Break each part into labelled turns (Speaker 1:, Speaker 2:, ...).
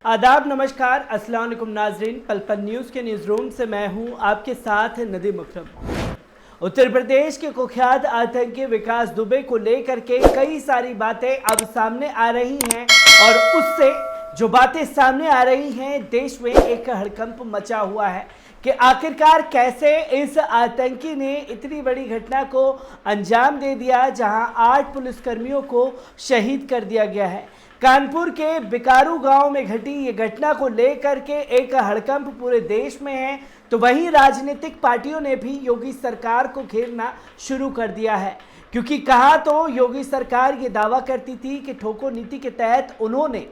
Speaker 1: आदाब, नमस्कार, अस्सलाम वालेकुम नाजरीन। पल पल न्यूज़ के न्यूज़ रूम से मैं हूं आपके साथ नदीम अकरम। उत्तर प्रदेश के कुख्यात आतंकी विकास दुबे को लेकर के कई सारी बातें अब सामने आ रही हैं और उससे जो बातें सामने आ रही हैं, देश में एक हड़कंप मचा हुआ है कि आखिरकार कैसे इस आतंकी ने इतनी बड़ी घटना को अंजाम दे दिया, जहां 8 पुलिसकर्मियों को शहीद कर दिया गया है। कानपुर के बिकारू गांव में घटी ये घटना को लेकर के एक हड़कंप पूरे देश में है, तो वहीं राजनीतिक पार्टियों ने भी योगी सरकार को घेरना शुरू कर दिया है। क्योंकि कहा तो योगी सरकार ये दावा करती थी कि ठोको नीति के तहत उन्होंने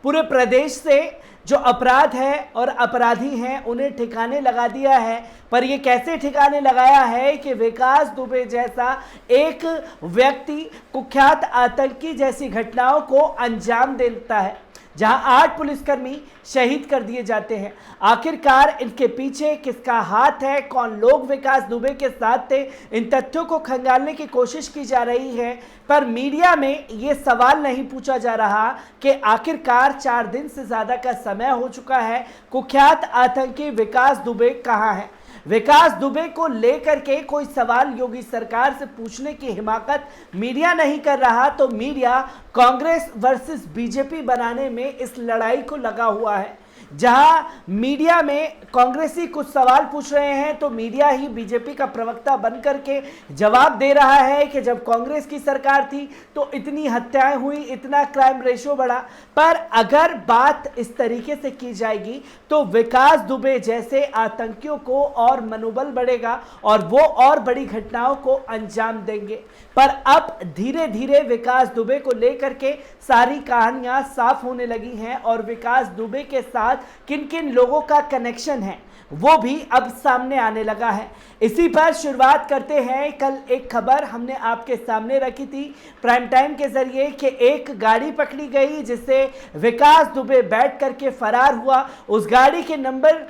Speaker 1: पूरे प्रदेश से जो अपराध है और अपराधी हैं उन्हें ठिकाने लगा दिया है। पर ये कैसे ठिकाने लगाया है कि विकास दुबे जैसा एक व्यक्ति कुख्यात आतंकी जैसी घटनाओं को अंजाम देता है, जहां 8 पुलिसकर्मी शहीद कर दिए जाते हैं। आखिरकार इनके पीछे किसका हाथ है, कौन लोग विकास दुबे के साथ थे, इन तथ्यों को खंगालने की कोशिश की जा रही है। पर मीडिया में ये सवाल नहीं पूछा जा रहा कि आखिरकार 4 दिन से ज़्यादा का समय हो चुका है, कुख्यात आतंकी विकास दुबे कहाँ है। विकास दुबे को लेकर के कोई सवाल योगी सरकार से पूछने की हिमाकत मीडिया नहीं कर रहा, तो मीडिया कांग्रेस वर्सेस बीजेपी बनाने में इस लड़ाई को लगा हुआ है। जहां मीडिया में कांग्रेसी कुछ सवाल पूछ रहे हैं तो मीडिया ही बीजेपी का प्रवक्ता बनकर के जवाब दे रहा है कि जब कांग्रेस की सरकार थी तो इतनी हत्याएं हुई, इतना क्राइम रेशो बढ़ा। पर अगर बात इस तरीके से की जाएगी तो विकास दुबे जैसे आतंकियों को और मनोबल बढ़ेगा और वो और बड़ी घटनाओं को अंजाम देंगे। पर अब धीरे धीरे विकास दुबे को लेकर के सारी कहानियां साफ होने लगी हैं और विकास दुबे के साथ किन किन लोगों का कनेक्शन है वो भी अब सामने आने लगा है। इसी पर शुरुआत करते हैं। कल एक खबर हमने आपके सामने रखी थी प्राइम टाइम के जरिए कि एक गाड़ी पकड़ी गई जिससे विकास दुबे बैठ करके फरार हुआ। उस गाड़ी के नंबर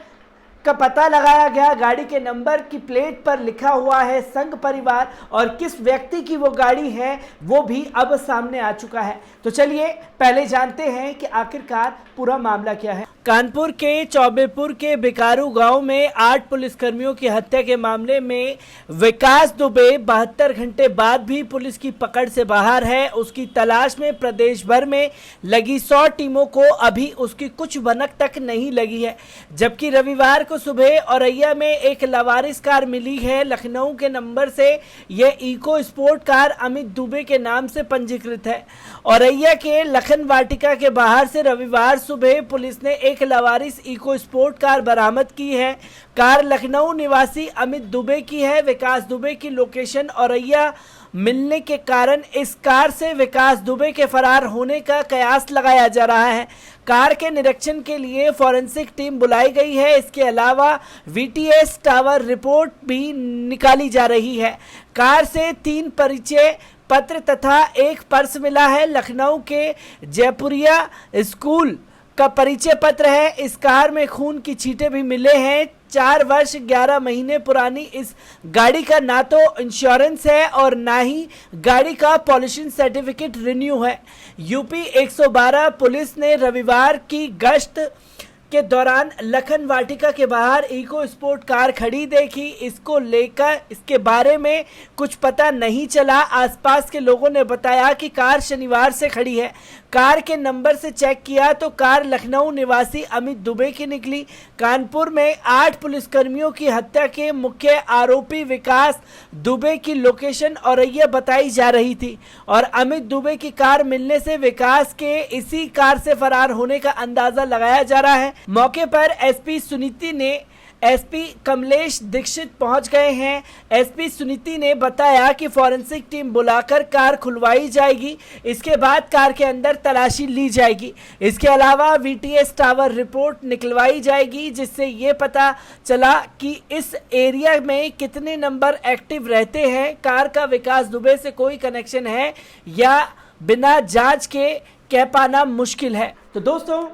Speaker 1: का पता लगाया गया, गाड़ी के नंबर की प्लेट पर लिखा हुआ है संघ परिवार, और किस व्यक्ति की वो गाड़ी है वो भी अब सामने आ चुका है। तो चलिए पहले जानते हैं कि आखिरकार पूरा मामला क्या है। कानपुर के चौबेपुर के बिकारू गांव में 8 पुलिसकर्मियों की हत्या के मामले में विकास दुबे 72 घंटे बाद भी पुलिस की पकड़ से बाहर है। उसकी तलाश में प्रदेश भर में लगी 100 टीमों को अभी उसकी कुछ भनक तक नहीं लगी है। जबकि रविवार को सुबह औरैया में एक लवारिस कार मिली है। लखनऊ के नंबर से यह EcoSport car Amit Dubey के नाम से पंजीकृत है। औरैया के लखन वाटिका के बाहर से रविवार सुबह पुलिस ने एक लवारिस इको स्पोर्ट कार बरामद की है। कार लखनऊ निवासी अमित दुबे की है। विकास दुबे की लोकेशन औरैया मिलने के कारण इस कार से विकास दुबे के फरार होने का कयास लगाया जा रहा है। कार के निरीक्षण के लिए फॉरेंसिक टीम बुलाई गई है। इसके अलावा VTS टावर रिपोर्ट भी निकाली जा रही है। कार से 3 परिचय पत्र तथा एक पर्स मिला है। लखनऊ के जयपुरिया स्कूल का परिचय पत्र है। इस कार में खून की छींटें भी मिले हैं। 4 वर्ष 11 महीने पुरानी इस गाड़ी का ना तो इंश्योरेंस है और ना ही गाड़ी का पॉल्यूशन सर्टिफिकेट रिन्यू है। यूपी 112 पुलिस ने रविवार की गश्त के दौरान लखन वाटिका के बाहर इको स्पोर्ट कार खड़ी देखी। इसको लेकर इसके बारे में कुछ पता नहीं चला। आसपास के लोगों ने बताया कि कार शनिवार से खड़ी है। कार के नंबर से चेक किया तो कार लखनऊ निवासी अमित दुबे की निकली। कानपुर में 8 पुलिसकर्मियों की हत्या के मुख्य आरोपी विकास दुबे की लोकेशन औरैया बताई जा रही थी और अमित दुबे की कार मिलने से विकास के इसी कार से फरार होने का अंदाजा लगाया जा रहा है। मौके पर एसपी कमलेश दीक्षित पहुंच गए हैं। एसपी सुनीति ने बताया कि फॉरेंसिक टीम बुलाकर कार खुलवाई जाएगी। इसके बाद कार के अंदर तलाशी ली जाएगी। इसके अलावा VTS टावर रिपोर्ट निकलवाई जाएगी, जिससे ये पता चला कि इस एरिया में कितने नंबर एक्टिव रहते हैं। कार का विकास दुबे से कोई कनेक्शन है या बिना जांच के कह पाना मुश्किल है। तो दोस्तों,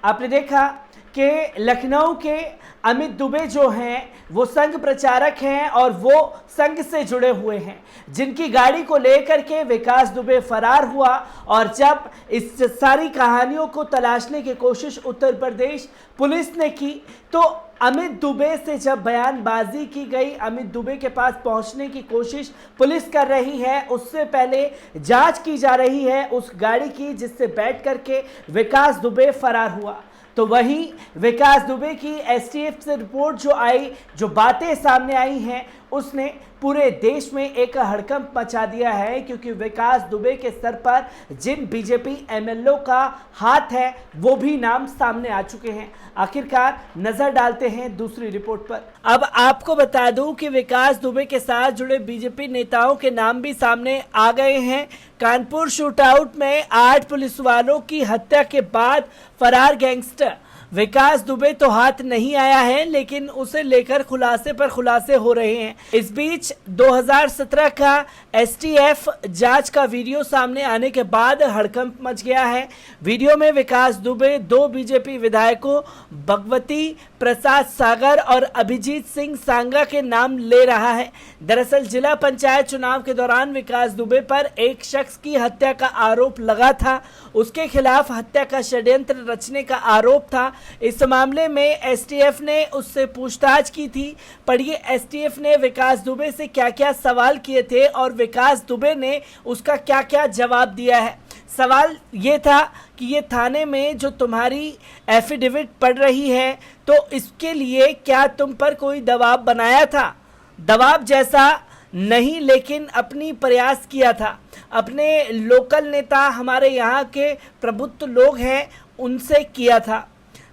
Speaker 1: आपने देखा कि लखनऊ के अमित दुबे जो हैं वो संघ प्रचारक हैं और वो संघ से जुड़े हुए हैं, जिनकी गाड़ी को लेकर के विकास दुबे फरार हुआ। और जब इस सारी कहानियों को तलाशने की कोशिश उत्तर प्रदेश पुलिस ने की तो अमित दुबे से जब बयानबाजी की गई, अमित दुबे के पास पहुंचने की कोशिश पुलिस कर रही है, उससे पहले जांच की जा रही है उस गाड़ी की जिससे बैठ करके विकास दुबे फरार हुआ। तो वहीं विकास दुबे की एसटीएफ से रिपोर्ट जो आई, जो बातें सामने आई हैं, उसने पूरे देश में एक हड़कंप मचा दिया है, क्योंकि विकास दुबे के सर पर जिन बीजेपी एमएलए का हाथ है वो भी नाम सामने आ चुके हैं। आखिरकार नजर डालते हैं दूसरी रिपोर्ट पर। अब आपको बता दूं कि विकास दुबे के साथ जुड़े बीजेपी नेताओं के नाम भी सामने आ गए हैं। कानपुर शूटआउट में 8 पुलिस वालों की हत्या के बाद फरार गैंगस्टर विकास दुबे तो हाथ नहीं आया है, लेकिन उसे लेकर खुलासे पर खुलासे हो रहे हैं। इस बीच 2017 का एसटीएफ जांच का वीडियो सामने आने के बाद हड़कंप मच गया है। वीडियो में विकास दुबे 2 बीजेपी विधायकों भगवती प्रसाद सागर और अभिजीत सिंह सांगा के नाम ले रहा है। दरअसल जिला पंचायत चुनाव के दौरान विकास दुबे पर एक शख्स की हत्या का आरोप लगा था, उसके खिलाफ हत्या का षड्यंत्र रचने का आरोप था। इस मामले में एसटीएफ ने उससे पूछताछ की थी। पढ़िए एसटीएफ ने विकास दुबे से क्या क्या सवाल किए थे और विकास दुबे ने उसका क्या क्या जवाब दिया है। सवाल ये था कि ये थाने में जो तुम्हारी एफिडेविट पड़ रही है तो इसके लिए क्या तुम पर कोई दबाव बनाया था? दबाव जैसा नहीं, लेकिन अपनी प्रयास किया था। अपने लोकल नेता हमारे यहाँ के प्रबुद्ध लोग हैं उनसे किया था।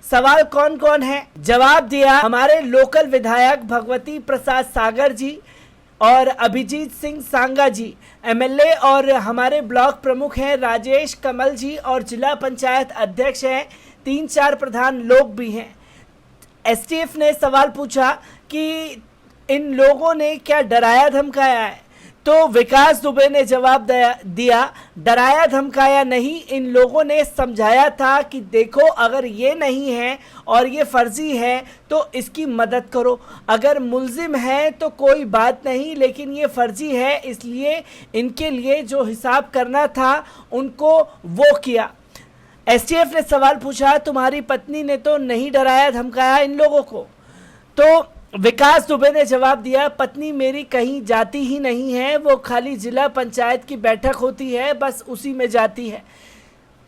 Speaker 1: सवाल कौन कौन है? जवाब दिया हमारे लोकल विधायक भगवती प्रसाद सागर जी और अभिजीत सिंह सांगा जी एमएलए, और हमारे ब्लॉक प्रमुख हैं राजेश कमल जी, और जिला पंचायत अध्यक्ष हैं, 3-4 प्रधान लोग भी हैं। एसटीएफ ने सवाल पूछा कि इन लोगों ने क्या डराया धमकाया है? तो विकास दुबे ने जवाब दिया डराया धमकाया नहीं, इन लोगों ने समझाया था कि देखो अगर ये नहीं है और ये फर्जी है तो इसकी मदद करो, अगर मुल्जिम है तो कोई बात नहीं, लेकिन ये फर्जी है इसलिए इनके लिए जो हिसाब करना था उनको वो किया। एसटीएफ ने सवाल पूछा तुम्हारी पत्नी ने तो नहीं डराया धमकाया इन लोगों को? तो विकास दुबे ने जवाब दिया पत्नी मेरी कहीं जाती ही नहीं है, वो खाली जिला पंचायत की बैठक होती है बस उसी में जाती है।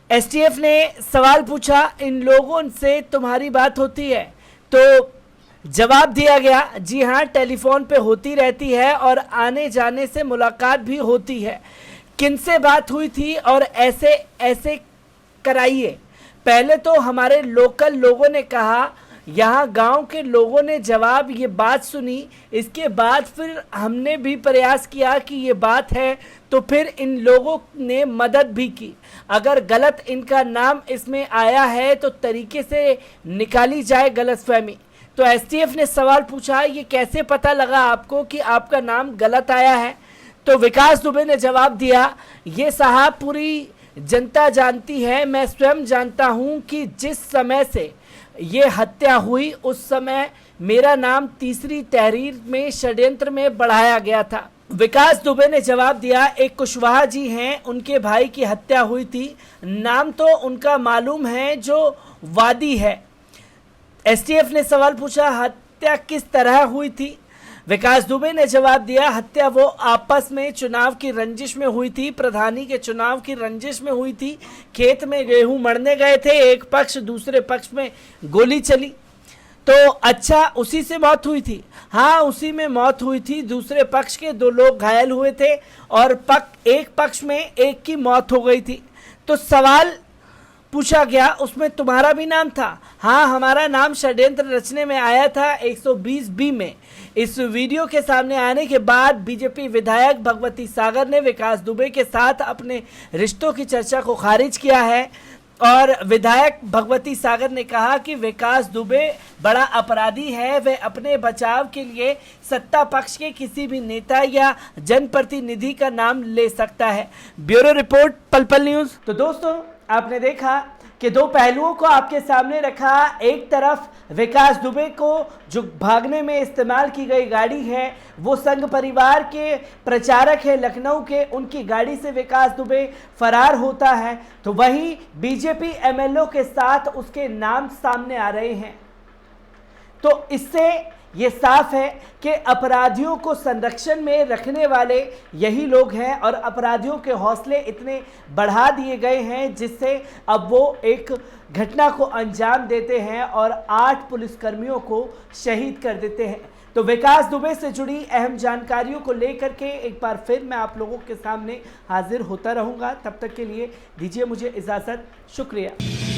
Speaker 1: एसटीएफ ने सवाल पूछा इन लोगों से तुम्हारी बात होती है? तो जवाब दिया गया जी हाँ टेलीफोन पे होती रहती है और आने जाने से मुलाकात भी होती है। किनसे बात हुई थी और ऐसे ऐसे कराइए? पहले तो हमारे लोकल लोगों ने कहा, यहाँ गांव के लोगों ने जवाब ये बात सुनी, इसके बाद फिर हमने भी प्रयास किया कि ये बात है तो फिर इन लोगों ने मदद भी की। अगर गलत इनका नाम इसमें आया है तो तरीके से निकाली जाए गलतफहमी। तो एसटीएफ ने सवाल पूछा ये कैसे पता लगा आपको कि आपका नाम गलत आया है? तो विकास दुबे ने जवाब दिया ये साहब पूरी जनता जानती है, मैं स्वयं जानता हूँ कि जिस समय से ये हत्या हुई उस समय मेरा नाम तीसरी तहरीर में षड्यंत्र में बढ़ाया गया था। विकास दुबे ने जवाब दिया एक कुशवाहा जी हैं, उनके भाई की हत्या हुई थी, नाम तो उनका मालूम है जो वादी है। एसटीएफ ने सवाल पूछा हत्या किस तरह हुई थी? विकास दुबे ने जवाब दिया हत्या वो आपस में चुनाव की रंजिश में हुई थी, प्रधानी के चुनाव की रंजिश में हुई थी। खेत में गेहूं मरने गए थे, एक पक्ष दूसरे पक्ष में गोली चली। तो अच्छा उसी से मौत हुई थी? हाँ उसी में मौत हुई थी। दूसरे पक्ष के 2 लोग घायल हुए थे और एक पक्ष में एक की मौत हो गई थी। तो सवाल पूछा गया उसमें तुम्हारा भी नाम था? हाँ हमारा नाम षड्यंत्र रचने में आया था 120B में। इस वीडियो के सामने आने के बाद बीजेपी विधायक भगवती सागर ने विकास दुबे के साथ अपने रिश्तों की चर्चा को खारिज किया है और विधायक भगवती सागर ने कहा कि विकास दुबे बड़ा अपराधी है, वे अपने बचाव के लिए सत्ता पक्ष के किसी भी नेता या जनप्रतिनिधि का नाम ले सकता है। ब्यूरो रिपोर्ट पल पल न्यूज़। तो दोस्तों आपने देखा कि दो पहलुओं को आपके सामने रखा। एक तरफ विकास दुबे को जो भागने में इस्तेमाल की गई गाड़ी है वो संघ परिवार के प्रचारक है लखनऊ के, उनकी गाड़ी से विकास दुबे फरार होता है, तो वहीं बीजेपी एमएलए के साथ उसके नाम सामने आ रहे हैं। तो इससे ये साफ है कि अपराधियों को संरक्षण में रखने वाले यही लोग हैं और अपराधियों के हौसले इतने बढ़ा दिए गए हैं जिससे अब वो एक घटना को अंजाम देते हैं और 8 पुलिसकर्मियों को शहीद कर देते हैं। तो विकास दुबे से जुड़ी अहम जानकारियों को लेकर के एक बार फिर मैं आप लोगों के सामने हाजिर होता रहूँगा। तब तक के लिए दीजिए मुझे इजाज़त। शुक्रिया।